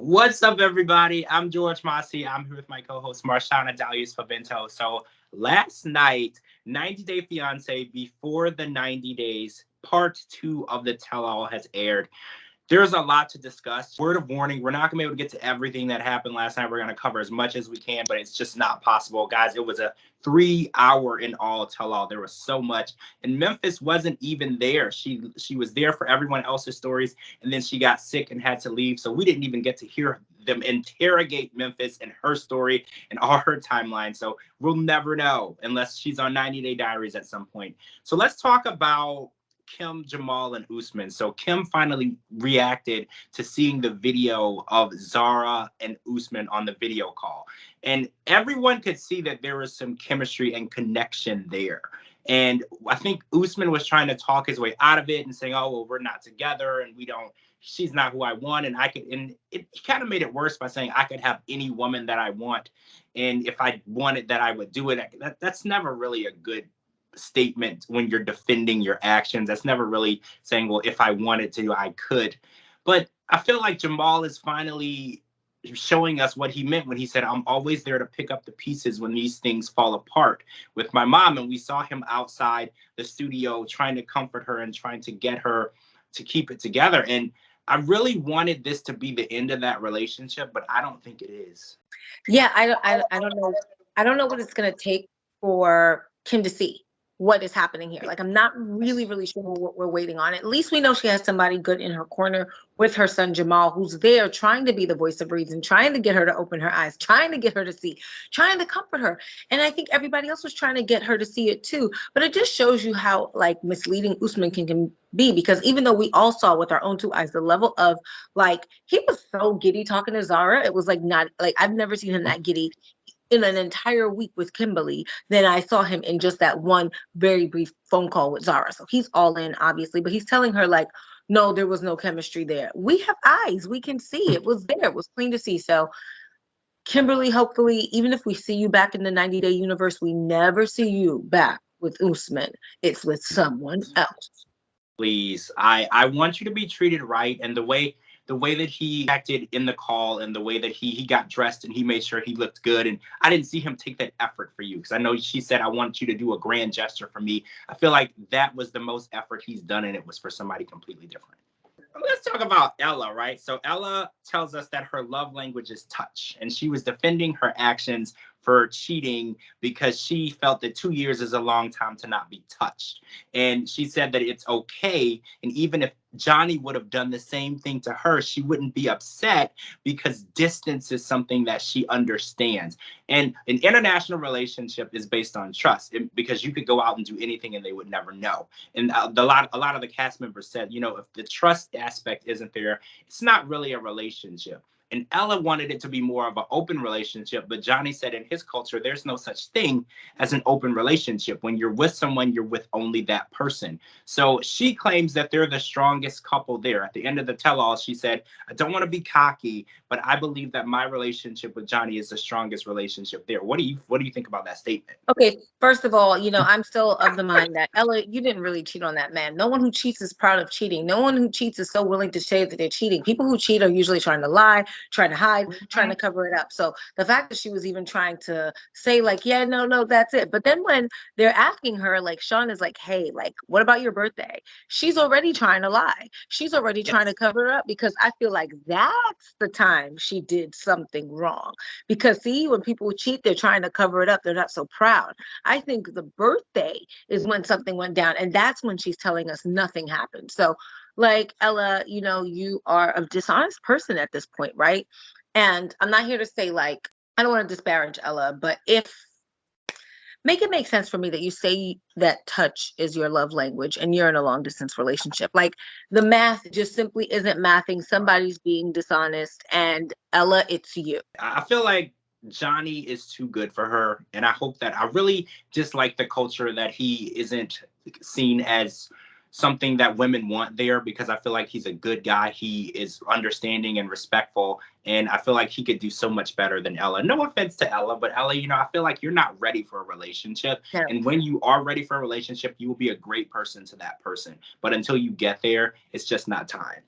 What's up, everybody? I'm George Mossey. I'm here with my co-host Marshana Dahlia. So last night, 90 Day Fiance, before the 90 days, part two of the tell-all has aired. There's a lot to discuss. Word of warning, we're not going to be able to get to everything that happened last night. We're going to cover as much as we can, but it's just not possible. Guys, it was a 3 hour in all tell-all. There was so much. And Memphis wasn't even there. She was there for everyone else's stories, and then she got sick and had to leave. So we didn't even get to hear them interrogate Memphis and her story and all her timeline. So we'll never know unless she's on 90 Day Diaries at some point. So let's talk about Kim, Jamal, and Usman. So Kim finally reacted to seeing the video of Zara and Usman on the video call. And everyone could see that there was some chemistry and connection there. And I think Usman was trying to talk his way out of it and saying, oh, well, we're not together and she's not who I want. And it kind of made it worse by saying I could have any woman that I want. And if I wanted that, I would do it. That's never really a good statement when you're defending your actions. That's never really saying, well, if I wanted to, I could. But I feel like Jamal is finally showing us what he meant when he said, I'm always there to pick up the pieces when these things fall apart with my mom. And we saw him outside the studio trying to comfort her and trying to get her to keep it together. And I really wanted this to be the end of that relationship, but I don't think it is. Yeah, I don't know. I don't know what it's gonna take for Kim to see what is happening here. Like, I'm not really sure what we're waiting on. At least we know she has somebody good in her corner with her son Jamal, who's there trying to be the voice of reason, trying to get her to open her eyes, trying to get her to see, trying to comfort her. And I think everybody else was trying to get her to see it too. But it just shows you how like misleading Usman can be, because even though we all saw with our own two eyes the level of like he was so giddy talking to Zara, it was like not like I've never seen him that giddy in an entire week with Kimberly than I saw him in just that one very brief phone call with Zara. So he's all in, obviously, but he's telling her, like, no, there was no chemistry there. We have eyes. We can see it was there. It was plain to see. So, Kimberly, hopefully, even if we see you back in the 90 Day universe, we never see you back with Usman. It's with someone else. Please, I want you to be treated right. And the way that he acted in the call and the way that he got dressed and he made sure he looked good, and I didn't see him take that effort for you, because I know she said, I want you to do a grand gesture for me. I feel like that was the most effort he's done, and it was for somebody completely different. Let's talk about Ella, right? So Ella tells us that her love language is touch, and she was defending her actions for cheating because she felt that 2 years is a long time to not be touched. And she said that it's okay, and even if Johnny would have done the same thing to her, she wouldn't be upset because distance is something that she understands. And an international relationship is based on trust, because you could go out and do anything and they would never know. And a lot of the cast members said, if the trust aspect isn't there, it's not really a relationship. And Ella wanted it to be more of an open relationship, but Johnny said in his culture, there's no such thing as an open relationship. When you're with someone, you're with only that person. So she claims that they're the strongest couple there. At the end of the tell-all, she said, I don't want to be cocky, but I believe that my relationship with Johnny is the strongest relationship there. What do you think about that statement? Okay, first of all, I'm still of the mind that Ella, you didn't really cheat on that man. No one who cheats is proud of cheating. No one who cheats is so willing to say that they're cheating. People who cheat are usually trying to lie, trying to hide, trying to cover it up. So the fact that she was even trying to say, like, yeah, no, that's it. But then when they're asking her, like, Sean is like, hey, like, what about your birthday? She's already trying to lie. She's already trying to cover it up, because I feel like that's the time she did something wrong. Because see, when people cheat, they're trying to cover it up. They're not so proud. I think the birthday is when something went down, and that's when she's telling us nothing happened. So, like, Ella, you are a dishonest person at this point, right? And I'm not here to say, like, I don't want to disparage Ella, but if make it make sense for me that you say that touch is your love language and you're in a long distance relationship. Like, the math just simply isn't mathing. Somebody's being dishonest, and Ella, it's you. I feel like Johnny is too good for her, and I hope that I really just like the culture that he isn't seen as something that women want there, because I feel like he's a good guy. He is understanding and respectful, and I feel like he could do so much better than Ella. No offense to Ella, but Ella, I feel like you're not ready for a relationship. Yeah. And when you are ready for a relationship, you will be a great person to that person. But until you get there, it's just not time.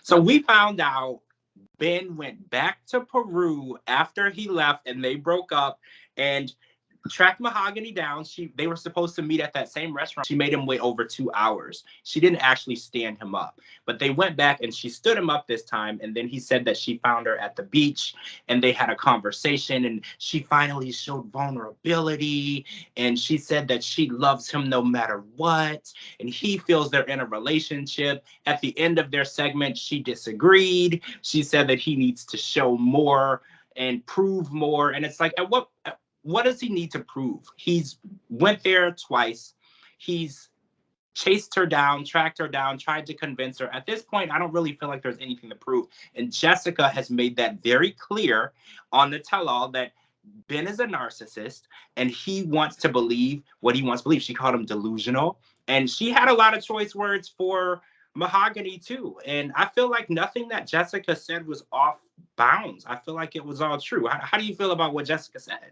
So we found out Ben went back to Peru after he left and they broke up and tracked Mahogany down. They were supposed to meet at that same restaurant. She made him wait over 2 hours. She didn't actually stand him up, but they went back and she stood him up this time. And then he said that she found her at the beach and they had a conversation and she finally showed vulnerability. And she said that she loves him no matter what. And he feels they're in a relationship. At the end of their segment, she disagreed. She said that he needs to show more and prove more. And it's like, what does he need to prove? He's went there twice. He's chased her down, tracked her down, tried to convince her. At this point, I don't really feel like there's anything to prove. And Jessica has made that very clear on the tell-all that Ben is a narcissist and he wants to believe what he wants to believe. She called him delusional. And she had a lot of choice words for Mahogany too. And I feel like nothing that Jessica said was off bounds. I feel like it was all true. How do you feel about what Jessica said?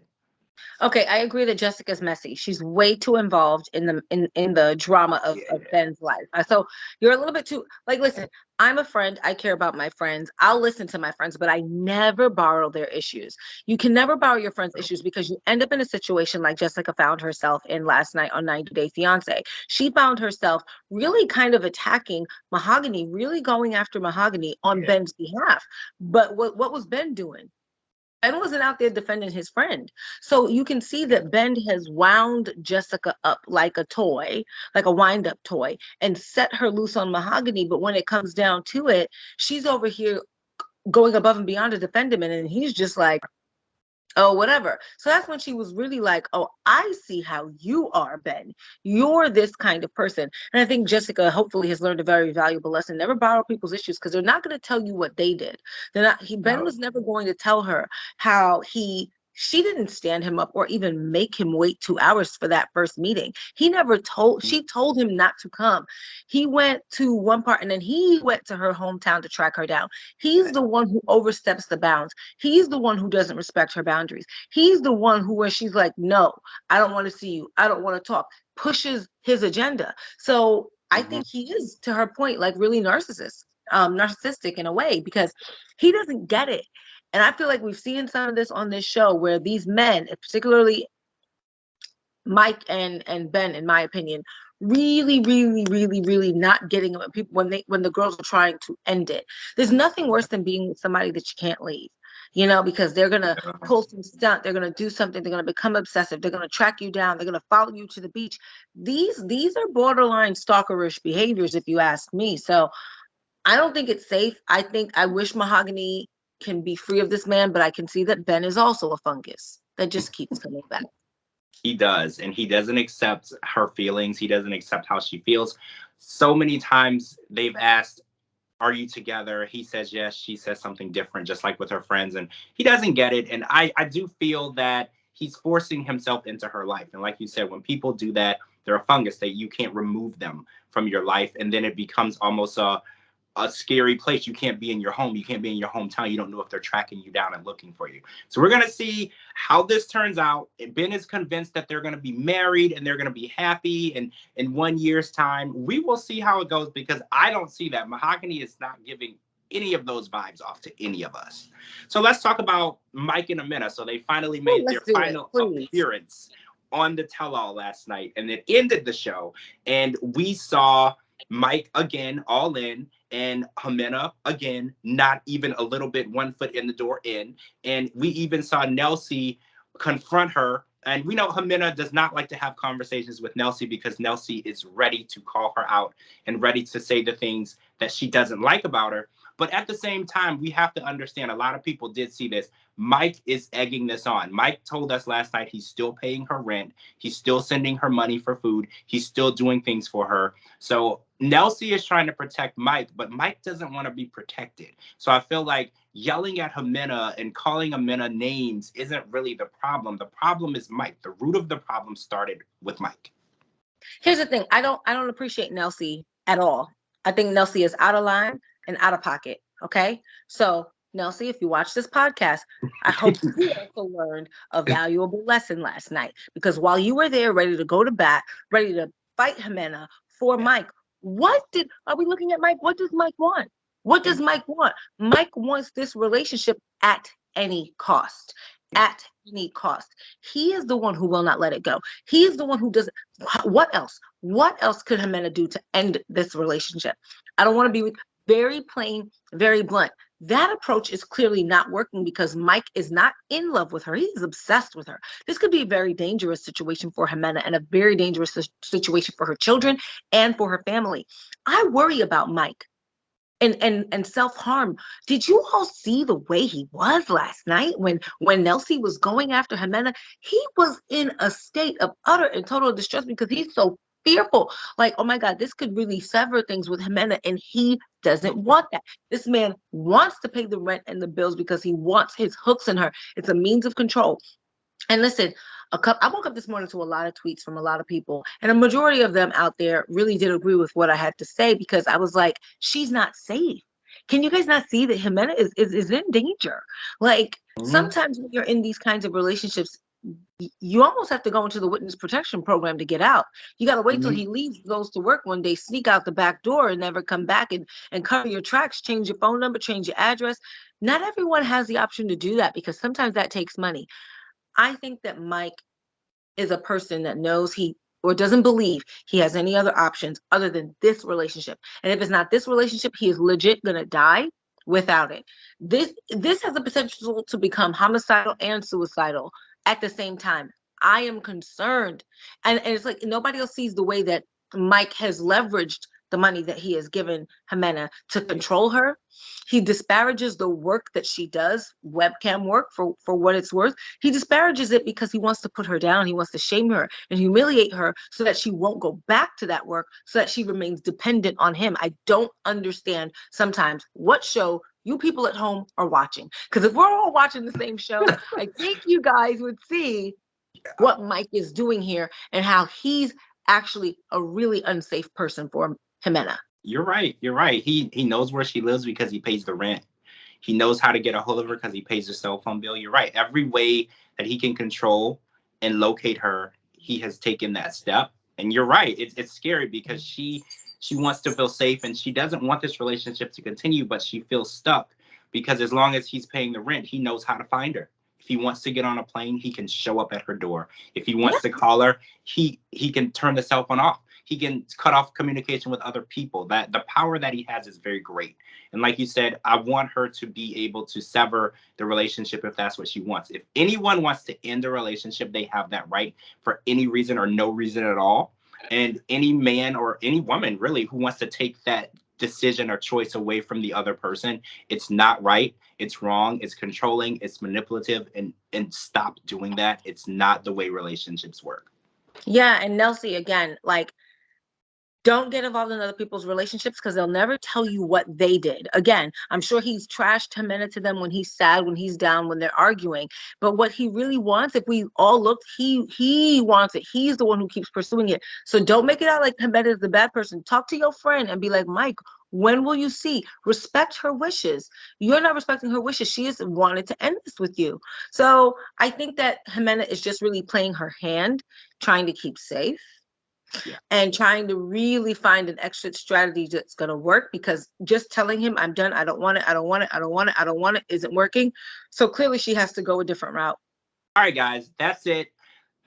Okay, I agree that Jessica's messy. She's way too involved in the drama of Ben's life. So you're a little bit too like. Listen, I'm a friend. I care about my friends. I'll listen to my friends, but I never borrow their issues. You can never borrow your friends' issues because you end up in a situation like Jessica found herself in last night on 90 Day Fiance. She found herself really kind of attacking Mahogany, really going after Mahogany on Ben's behalf. But what was Ben doing? Ben wasn't out there defending his friend. So you can see that Ben has wound Jessica up like a toy, like a wind up toy, and set her loose on Mahogany. But when it comes down to it, she's over here going above and beyond to defend him. And he's just like, oh, whatever. So that's when she was really like, oh, I see how you are, Ben. You're this kind of person. And I think Jessica hopefully has learned a very valuable lesson. Never borrow people's issues because they're not going to tell you what they did. Ben was never going to tell her how she didn't stand him up or even make him wait 2 hours for that first meeting. She told him not to come. He went to one part and then he went to her hometown to track her down. He's the one who oversteps the bounds. He's the one who doesn't respect her boundaries. He's the one who, where she's like, no, I don't want to see you. I don't want to talk, pushes his agenda. So I think he is, to her point, like really narcissistic in a way because he doesn't get it. And I feel like we've seen some of this on this show where these men, particularly Mike and Ben, in my opinion, really, really, really, really not getting them people when the girls are trying to end it. There's nothing worse than being with somebody that you can't leave, because they're gonna pull some stunt, they're gonna do something, they're gonna become obsessive, they're gonna track you down, they're gonna follow you to the beach. These are borderline stalkerish behaviors, if you ask me. So I don't think it's safe. I wish Mahogany can be free of this man, but I can see that Ben is also a fungus that just keeps coming back. He does, and he doesn't accept her feelings. He doesn't accept how she feels. So many times they've asked, are you together? He says yes. She says something different, just like with her friends, and he doesn't get it. And I do feel that he's forcing himself into her life. And like you said, when people do that, they're a fungus that you can't remove them from your life. And then it becomes almost a scary place. You can't be in your home. You can't be in your hometown. You don't know if they're tracking you down and looking for you. So we're going to see how this turns out. Ben is convinced that they're going to be married and they're going to be happy. And in 1 year's time, we will see how it goes because I don't see that. Mahogany is not giving any of those vibes off to any of us. So let's talk about Mike and Amina. So they finally made their final appearance on the tell-all last night, and it ended the show. And we saw Mike again, all in, and Jimena again, not even a little bit, 1 foot in the door in. And we even saw Nelsie confront her. And we know Jimena does not like to have conversations with Nelsie because Nelsie is ready to call her out and ready to say the things that she doesn't like about her. But at the same time, we have to understand, a lot of people did see this. Mike is egging this on. Mike told us last night he's still paying her rent. He's still sending her money for food. He's still doing things for her. So Nelsie is trying to protect Mike, but Mike doesn't want to be protected. So I feel like yelling at Jimena and calling Jimena names isn't really the problem. The problem is Mike. The root of the problem started with Mike. Here's the thing. I don't appreciate Nelsie at all. I think Nelsie is out of line and out of pocket. Okay. So Nelsie, if you watch this podcast, I hope you also learned a valuable lesson last night, because while you were there ready to go to bat, ready to fight Jimena for Mike, are we looking at Mike? What does Mike want? What does Mike want? Mike wants this relationship at any cost. At any cost. He is the one who will not let it go. He is the one who does. What else? What else could Jimena do to end this relationship? I don't want to be very plain, very blunt. That approach is clearly not working because Mike is not in love with her. He's obsessed with her. This could be a very dangerous situation for Jimena and a very dangerous situation for her children and for her family. I worry about Mike and self-harm. Did you all see the way he was last night when Nelsie was going after Jimena? He was in a state of utter and total distress because he's so fearful. Like, oh my God, this could really sever things with Jimena, and he doesn't want that. This man wants to pay the rent and the bills because he wants his hooks in her. It's a means of control. And listen, I woke up this morning to a lot of tweets from a lot of people, and a majority of them out there really did agree with what I had to say because I was like, she's not safe. Can you guys not see that Jimena is in danger? Like sometimes when you're in these kinds of relationships, you almost have to go into the witness protection program to get out. You got to wait till he leaves, goes to work one day, sneak out the back door and never come back and cover your tracks, change your phone number, change your address. Not everyone has the option to do that because sometimes that takes money. I think that Mike is a person that knows he or doesn't believe he has any other options other than this relationship. And if it's not this relationship, he is legit gonna die without it. This has the potential to become homicidal and suicidal at the same time. I am concerned. And it's like nobody else sees the way that Mike has leveraged the money that he has given Jimena to control her. He disparages the work that she does, webcam work for what it's worth. He disparages it because he wants to put her down. He wants to shame her and humiliate her so that she won't go back to that work, so that she remains dependent on him. I don't understand sometimes what show you people at home are watching. Because if we're all watching the same show, I think you guys would see what Mike is doing here and how he's actually a really unsafe person for Jimena. You're right. You're right. He knows where she lives because he pays the rent. He knows how to get a hold of her because he pays the cell phone bill. You're right. Every way that he can control and locate her, he has taken that step. And you're right. It's scary because she wants to feel safe and she doesn't want this relationship to continue, but she feels stuck because as long as he's paying the rent, he knows how to find her. If he wants to get on a plane, he can show up at her door. If he wants to call her, he can turn the cell phone off. He can cut off communication with other people. That the power that he has is very great. And like you said, I want her to be able to sever the relationship if that's what she wants. If anyone wants to end a relationship, they have that right for any reason or no reason at all. And any man or any woman really who wants to take that decision or choice away from the other person, it's not right. It's wrong. It's controlling. It's manipulative. And stop doing that. It's not the way relationships work. Yeah, and Nelsie, again, like, don't get involved in other people's relationships because they'll never tell you what they did. Again, I'm sure he's trashed Jimena to them when he's sad, when he's down, when they're arguing. But what he really wants, if we all looked, he wants it. He's the one who keeps pursuing it. So don't make it out like Jimena is the bad person. Talk to your friend and be like, Mike, when will you see? Respect her wishes. You're not respecting her wishes. She has wanted to end this with you. So I think that Jimena is just really playing her hand, trying to keep safe. Yeah. And trying to really find an exit strategy that's going to work, because just telling him I'm done, I don't want it, I don't want it, I don't want it, I don't want it isn't working. So clearly she has to go a different route. All right, guys, that's it.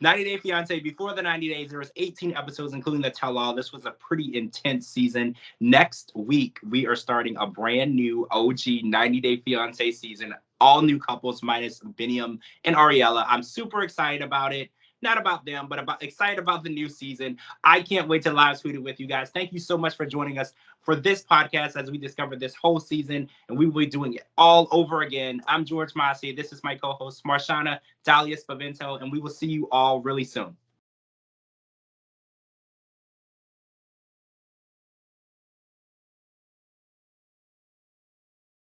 90 Day Fiance. Before the 90 days, there was 18 episodes, including the tell-all. This was a pretty intense season. Next week, we are starting a brand new OG 90 Day Fiance season. All new couples minus Biniam and Ariella. I'm super excited about it. Not about them, but excited about the new season. I can't wait to live tweet it with you guys. Thank you so much for joining us for this podcast as we discover this whole season, and we will be doing it all over again. I'm George Mossey. This is my co-host, Marshana Dahlia, and we will see you all really soon.